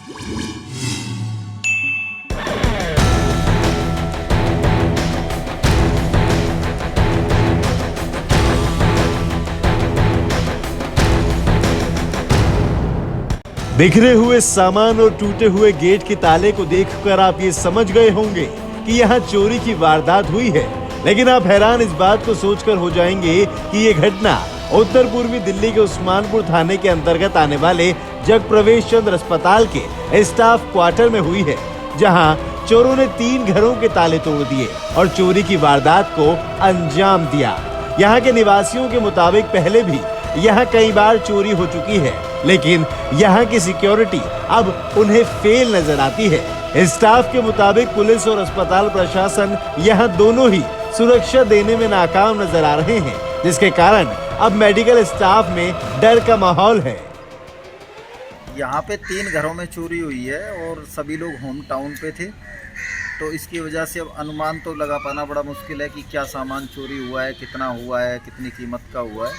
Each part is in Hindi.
बिखरे हुए सामान और टूटे हुए गेट के ताले को देखकर आप ये समझ गए होंगे कि यहाँ चोरी की वारदात हुई है, लेकिन आप हैरान इस बात को सोचकर हो जाएंगे कि ये घटना उत्तर पूर्वी दिल्ली के उस्मानपुर थाने के अंतर्गत आने वाले जगप्रवेश चंद्र अस्पताल के स्टाफ क्वार्टर में हुई है, जहाँ चोरों ने 3 घरों के ताले तोड़ दिए और चोरी की वारदात को अंजाम दिया। यहाँ के निवासियों के मुताबिक पहले भी यहाँ कई बार चोरी हो चुकी है, लेकिन यहाँ की सिक्योरिटी अब उन्हें फेल नजर आती है। स्टाफ के मुताबिक पुलिस और अस्पताल प्रशासन यहाँ दोनों ही सुरक्षा देने में नाकाम नजर आ रहे हैं, जिसके कारण अब मेडिकल स्टाफ में डर का माहौल है। यहाँ पे 3 घरों में चोरी हुई है और सभी लोग होम टाउन पे थे, तो इसकी वजह से अब अनुमान तो लगा पाना बड़ा मुश्किल है कि क्या सामान चोरी हुआ है, कितना हुआ है, कितनी कीमत का हुआ है।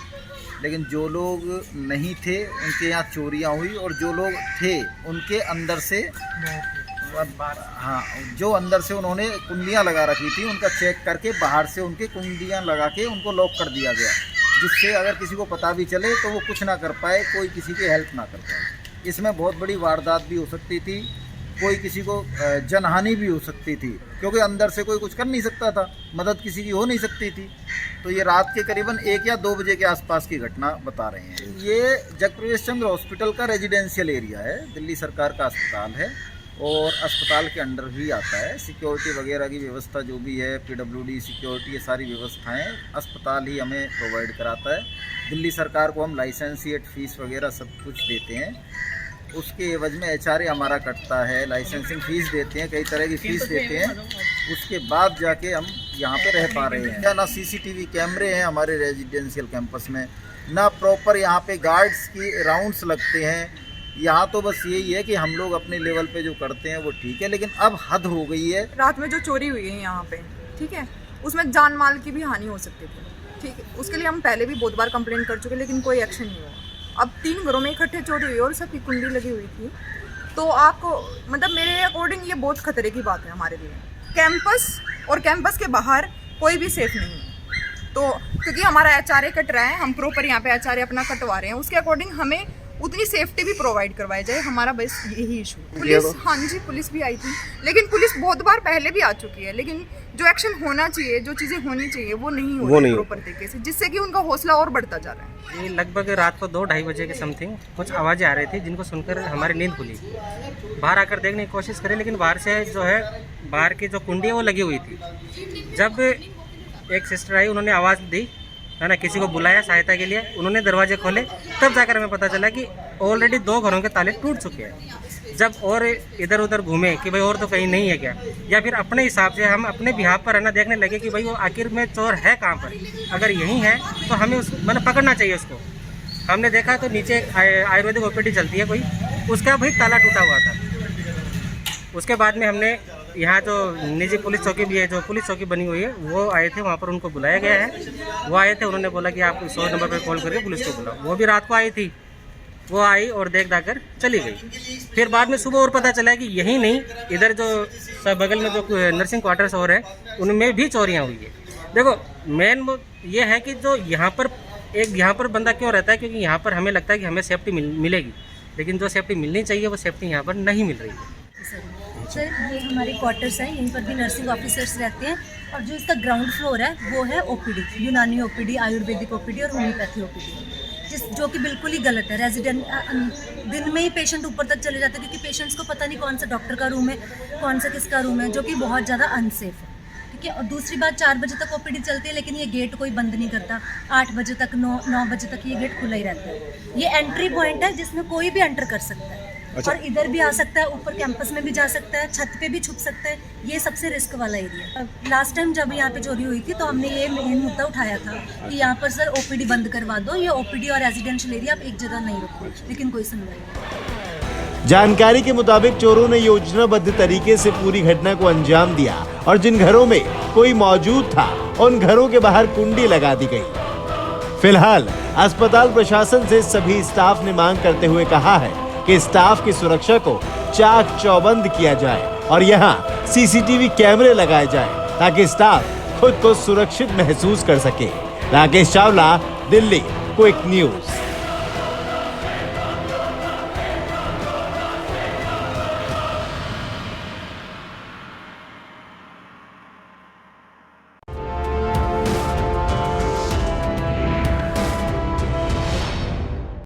लेकिन जो लोग नहीं थे उनके यहाँ चोरियाँ हुई और जो लोग थे उनके अंदर से जो अंदर से उन्होंने कुंडियाँ लगा रखी थी उनका चेक करके बाहर से उनके कुंडियाँ लगा के उनको लॉक कर दिया गया, जिससे अगर किसी को पता भी चले तो वो कुछ ना कर पाए, कोई किसी की हेल्प ना कर पाए। इसमें बहुत बड़ी वारदात भी हो सकती थी, कोई किसी को जनहानि भी हो सकती थी, क्योंकि अंदर से कोई कुछ कर नहीं सकता था, मदद किसी की हो नहीं सकती थी। तो ये रात के करीबन 1 या 2 बजे के आसपास की घटना बता रहे हैं। ये जगप्रवेश चंद्र हॉस्पिटल का रेजिडेंशियल एरिया है, दिल्ली सरकार का अस्पताल है और अस्पताल के अंडर ही आता है। सिक्योरिटी वगैरह की व्यवस्था जो भी है, PWD सिक्योरिटी, ये सारी व्यवस्थाएं अस्पताल ही हमें प्रोवाइड कराता है। दिल्ली सरकार को हम लाइसेंसिएट फीस वगैरह सब कुछ देते हैं, उसके एवज में HRA हमारा कटता है, लाइसेंसिंग फ़ीस देते हैं, कई तरह की फ़ीस देते हैं। उसके बाद जाके हम यहाँ पे रह पा रहे हैं। क्या ना CCTV कैमरे हैं हमारे रेजिडेंशियल कैंपस में, ना प्रॉपर यहाँ पे गार्ड्स की राउंड्स लगते हैं। यहाँ तो बस यही है कि हम लोग अपने लेवल पे जो करते हैं वो ठीक है, लेकिन अब हद हो गई है। रात में जो चोरी हुई है यहाँ पे, ठीक है, उसमें जान माल की भी हानि हो सकती थी, ठीक है। उसके लिए हम पहले भी बहुत बार कंप्लेंट कर चुके, लेकिन कोई एक्शन नहीं हुआ। अब 3 घरों में इकट्ठे चोरी हुई और सबकी कुंडी लगी हुई थी, तो आपको मतलब मेरे अकॉर्डिंग ये बहुत खतरे की बात है हमारे लिए। कैंपस और कैंपस के बाहर कोई भी सेफ नहीं है, तो क्योंकि हमारा HRA कट रहा है, हम प्रॉपर यहाँ पे HRA अपना कटवा रहे हैं, उसके अकॉर्डिंग हमें उतनी सेफ्टी भी प्रोवाइड करवाई जाए, हमारा बस यही इशू। पुलिस, हाँ जी, पुलिस भी आई थी, लेकिन पुलिस बहुत बार पहले भी आ चुकी है, लेकिन जो एक्शन होना चाहिए, जो चीज़ें होनी चाहिए वो नहीं हो रही प्रॉपर तरीके से, जिससे कि उनका हौसला और बढ़ता जा रहा है। ये लगभग रात को 2-2:30 बजे के समथिंग कुछ आवाज़ें आ रही थी, जिनको सुनकर हमारी नींद खुली। बाहर आकर देखने की कोशिश करी, लेकिन बाहर से जो है बाहर की जो कुंडी है वो लगी हुई थी। जब एक सिस्टर आई, उन्होंने आवाज़ दी है ना, किसी को बुलाया सहायता के लिए, उन्होंने दरवाजे खोले, तब जाकर हमें पता चला कि ऑलरेडी 2 घरों के ताले टूट चुके हैं। जब और इधर उधर घूमे कि भाई और तो कहीं नहीं है क्या, या फिर अपने हिसाब से हम अपने बिहाफ पर है ना देखने लगे कि भाई वो आखिर में चोर है कहाँ पर, अगर यहीं है तो हमें उस मतलब पकड़ना चाहिए उसको। हमने देखा तो नीचे आयुर्वेदिक OPD चलती है कोई, उसका भाई ताला टूटा हुआ था। उसके बाद में हमने यहाँ जो निजी पुलिस चौकी भी है, जो पुलिस चौकी बनी हुई है, वो आए थे, वहाँ पर उनको बुलाया गया है। वो आए थे, उन्होंने बोला कि आप 100 नंबर पर कॉल करके पुलिस को बुलाओ। वो भी रात को आई थी, वो आई और देख दाख कर चली गई। फिर बाद में सुबह और पता चला कि यही नहीं, इधर जो बगल में जो नर्सिंग क्वार्टर्स और है उनमें भी चोरियाँ हुई है। देखो मेन ये है कि जो यहाँ पर बंदा क्यों रहता है, क्योंकि यहाँ पर हमें लगता है कि हमें सेफ्टी मिलेगी, लेकिन जो सेफ्टी मिलनी चाहिए वो सेफ्टी यहाँ पर नहीं मिल रही है। सर ये हमारे क्वार्टर्स हैं, यहीं पर भी नर्सिंग ऑफिसर्स रहते हैं, और जो इसका ग्राउंड फ्लोर है वो है OPD, यूनानी OPD, आयुर्वेदिक OPD और होम्योपैथी OPD, जो कि बिल्कुल ही गलत है। रेजिडेंट दिन में ही पेशेंट ऊपर तक चले जाते हैं, क्योंकि पेशेंट्स को पता नहीं कौन सा डॉक्टर का रूम है, कौन सा किसका रूम है, जो कि बहुत ज़्यादा अनसेफ है, ठीक है। और दूसरी बात, 4 बजे तक OPD चलती है, लेकिन ये गेट कोई बंद नहीं करता। 8 बजे तक 9 बजे तक ये गेट खुला ही रहता है। ये एंट्री पॉइंट है जिसमें कोई भी एंटर कर सकता है। अच्छा। और इधर भी आ सकता है, ऊपर कैंपस में भी जा सकता है, छत पे भी छुप सकता है। ये सबसे रिस्क वाला एरिया। लास्ट टाइम जब यहाँ पे चोरी हुई थी तो हमने ये मेन मुद्दा उठाया था कि यहाँ पर सर OPD बंद करवा दो, ये OPD और रेजिडेंशियल एरिया आप एक जगह नहीं रखो, लेकिन कोई सुनवाई नहीं। जानकारी के मुताबिक चोरों ने योजनाबद्ध तरीके से पूरी घटना को अंजाम दिया और जिन घरों में कोई मौजूद था उन घरों के बाहर कुंडी लगा दी गई। फिलहाल अस्पताल प्रशासन से सभी स्टाफ ने मांग करते हुए कहा है कि स्टाफ की सुरक्षा को चाक चौबंद किया जाए और यहाँ सीसीटीवी कैमरे लगाए जाए ताकि स्टाफ खुद को सुरक्षित महसूस कर सके। Rakesh Chawla, Delhi, quick news.